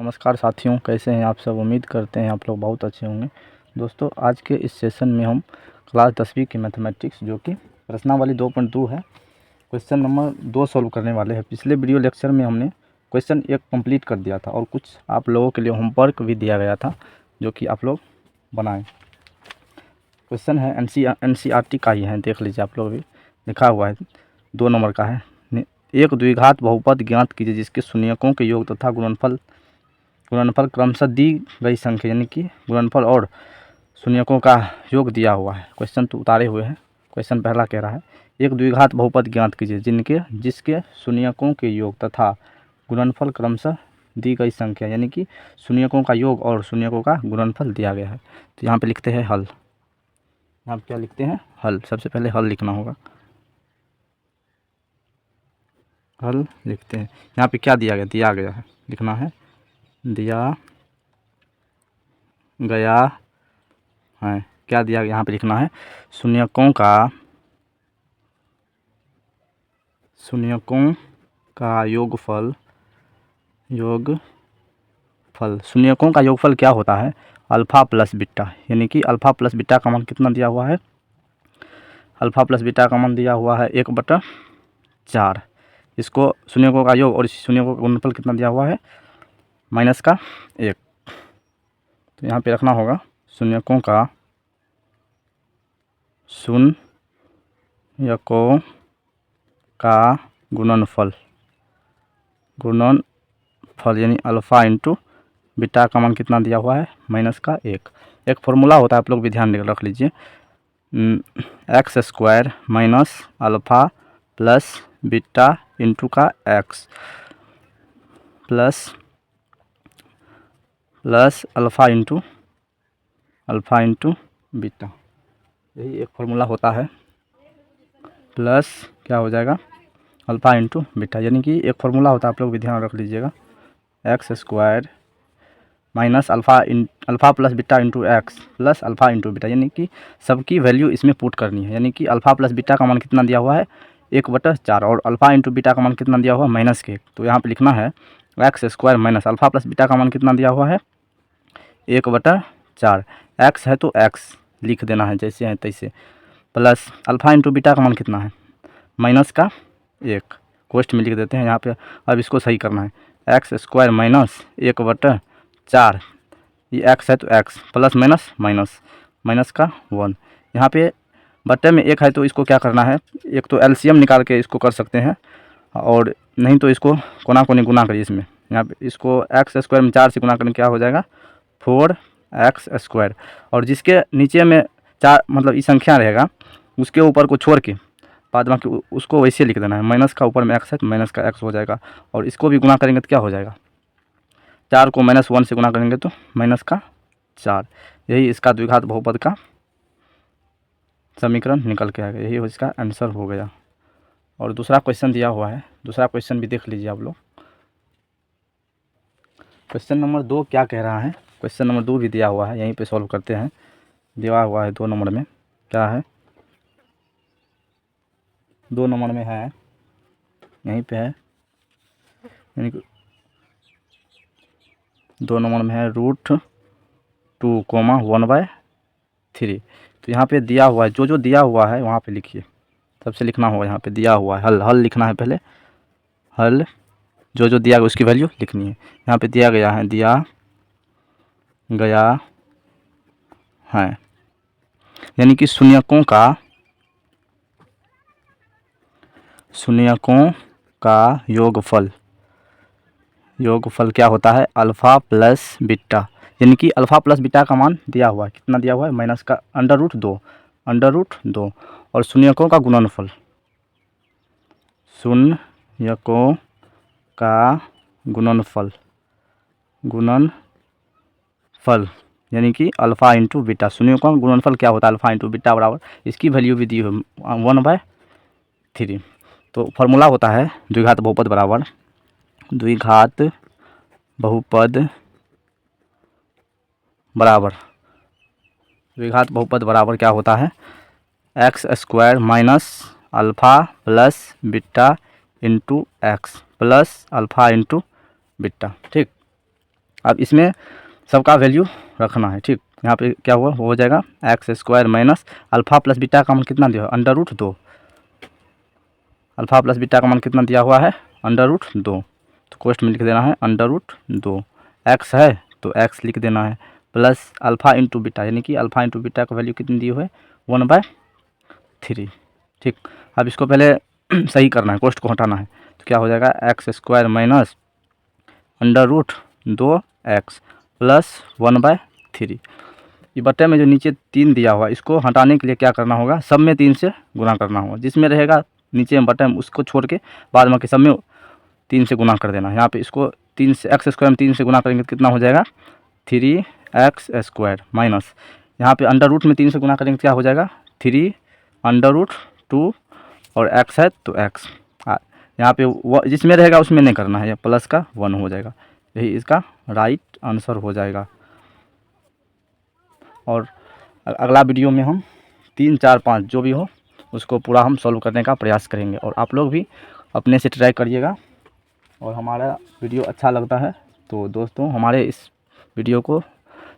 नमस्कार साथियों, कैसे हैं आप सब। उम्मीद करते हैं आप लोग बहुत अच्छे होंगे। दोस्तों, आज के इस सेशन में हम क्लास 10वीं की मैथमेटिक्स जो कि प्रश्नावली 2.2 है, क्वेश्चन नंबर 2 सॉल्व करने वाले हैं। पिछले वीडियो लेक्चर में हमने क्वेश्चन 1 कंप्लीट कर दिया था और कुछ आप लोगों के लिए होमवर्क भी दिया गया था जो कि आप लोग बनाएं। क्वेश्चन है NCERT का ही है, देख लीजिए आप लोग, भी लिखा हुआ है, 2 नंबर का है। एक द्विघात बहुपद ज्ञात कीजिए जिसके शून्यकों के योग तथा गुणनफल क्रमशः दी गई संख्या, यानी कि गुणनफल और शून्यकों का योग दिया हुआ है। क्वेश्चन तो उतारे हुए हैं। क्वेश्चन पहला कह रहा है एक द्विघात बहुपद ज्ञात कीजिए जिसके शून्यकों के योग तथा गुणनफल क्रमशः दी गई संख्या, यानी कि शून्यकों का योग और शून्यकों का गुणनफल दिया गया है। तो यहाँ पे लिखते हैं हल। यहाँ पे क्या लिखते हैं? हल। सबसे पहले हल लिखना होगा। हल लिखते हैं। यहाँ पे क्या दिया गया है लिखना है, दिया गया है। क्या दिया गया यहाँ पे लिखना है, शून्यकों का योगफल। शून्यकों का योगफल क्या होता है? अल्फ़ा प्लस बीटा, यानी कि अल्फ़ा प्लस बीटा का मान कितना दिया हुआ है? अल्फ़ा प्लस बीटा का मान दिया हुआ है 1/4। इसको शून्यकों का योग और शून्यकों का गुणनफल कितना दिया हुआ है? -1। तो यहाँ पे रखना होगा शून्यकों का गुणनफल यानी अल्फ़ा इंटू बीटा का मान कितना दिया हुआ है? -1। एक फॉर्मूला होता है, आप लोग भी ध्यान रख लीजिए, x² minus alpha plus beta into का x plus alpha into beta, यही एक फॉर्मूला होता है। प्लस क्या हो जाएगा? अल्फ़ा इंटू बीटा, यानी कि एक फॉर्मूला होता है, आप लोग भी ध्यान रख लीजिएगा, x² minus alpha plus beta into x plus alpha into beta, यानी कि सबकी वैल्यू इसमें पुट करनी है। यानी कि अल्फ़ा प्लस बीटा का मान कितना दिया हुआ है? 1/4 और अल्फ़ा इंटू बीटा का मान कितना दिया हुआ है? -1। तो यहाँ पे लिखना है x² minus alpha plus beta का मान कितना दिया हुआ है? 1/4। x है तो x लिख देना है जैसे है तैसे, प्लस अल्फ़ा इंटू बीटा का मान कितना है? -1। कोष्ठ में लिख देते हैं यहाँ पे। अब इसको सही करना है, x² माइनस 1/4, ये x है तो x प्लस माइनस का 1। यहाँ पे बट्टे में 1 है तो इसको क्या करना है, एक तो एलसीएम निकाल के इसको कर सकते हैं, और नहीं तो इसको कोना कोनी गुना करिए इसमें। यहाँ पे इसको x² में 4 से गुना करने क्या हो जाएगा? 4x²। और जिसके नीचे में 4 मतलब ये संख्या रहेगा, उसके ऊपर को छोड़ के बाद बाकी उसको वैसे लिख देना है। माइनस का ऊपर में x है तो माइनस का x हो जाएगा, और इसको भी गुना करेंगे तो क्या हो जाएगा? 4 को -1 से गुना करेंगे तो -4। यही इसका द्विघात बहुपद का समीकरण निकल के आएगा, यही इसका आंसर हो गया। और दूसरा क्वेश्चन दिया हुआ है, दूसरा क्वेश्चन भी देख लीजिए आप लोग। क्वेश्चन नंबर 2 क्या कह रहा है? क्वेश्चन नंबर 2 भी दिया हुआ है, यहीं पे सॉल्व करते हैं। दिया हुआ है 2 नंबर में, क्या है? 2 नंबर में है, यहीं पे है, यानी कि 2 नंबर में है √2, 1/3। तो यहाँ पे दिया हुआ है, जो दिया हुआ है वहाँ पे लिखिए। सबसे लिखना होगा यहाँ पे दिया हुआ है, हल लिखना है पहले। हल जो दिया गया उसकी वैल्यू लिखनी है। यहाँ पे दिया गया है, यानी कि शून्यकों का योगफल क्या होता है? अल्फ़ा प्लस बीटा, यानी कि अल्फ़ा प्लस बीटा का मान दिया हुआ है, कितना दिया हुआ है? माइनस का √2 और शून्यकों का गुणनफल यानी कि अल्फ़ा इंटू बीटा। शून्यकों का गुणनफल क्या होता है? अल्फ़ा इंटू बीटा बराबर, इसकी वैल्यू भी दी है 1/3। तो फार्मूला होता है द्विघात बहुपद बराबर क्या होता है? x² minus alpha plus beta into x plus alpha into beta. ठीक, अब इसमें सबका वैल्यू रखना है, ठीक। यहाँ पे क्या हुआ, हो जाएगा x square minus alpha plus beta का मान कितना दिया है, under root 2। Alpha plus beta का मान कितना दिया हुआ है, अंडर रूट 2। तो क्वेश्चन में लिख देना है अंडर रूट 2। एक्स है तो एक्स लिख देना है, प्लस अल्फ़ा इंटू बीटा, यानी कि अल्फ़ा इंटू बीटा का वैल्यू कितनी दी हुई है, 1/3, ठीक। अब इसको पहले सही करना है, कोष्ट को हटाना है। तो क्या हो जाएगा, x square minus under root 2x plus 1/3। ये बटे में जो नीचे 3 दिया हुआ, इसको हटाने के लिए क्या करना होगा, सब में 3 से गुना करना होगा। जिसमें रहेगा नीचे में बटे में उसको छोड़ के बाद में के सब में 3 से गुना कर देना। यहाँ पे इसको 3 से एक्स स्क्वायर में 3 से गुना करेंगे तो कितना हो जाएगा, 3x स्क्वायर माइनस यहाँ पे अंडर रूट में 3 से गुना करेंगे क्या हो जाएगा, 3 अंडर रूट 2 और x है तो x। यहाँ पे जिसमें रहेगा उसमें नहीं करना है, या प्लस का 1 हो जाएगा। यही इसका राइट आंसर हो जाएगा। और अगला वीडियो में हम 3, 4, 5 जो भी हो उसको पूरा हम सॉल्व करने का प्रयास करेंगे। और आप लोग भी अपने से ट्राई करिएगा। और हमारा वीडियो अच्छा लगता है तो दोस्तों हमारे इस वीडियो को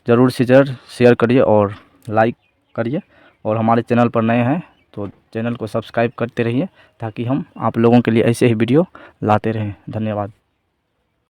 ज़रूर से ज़रूर शेयर करिए और लाइक करिए। और हमारे चैनल पर नए हैं तो चैनल को सब्सक्राइब करते रहिए, ताकि हम आप लोगों के लिए ऐसे ही वीडियो लाते रहें। धन्यवाद।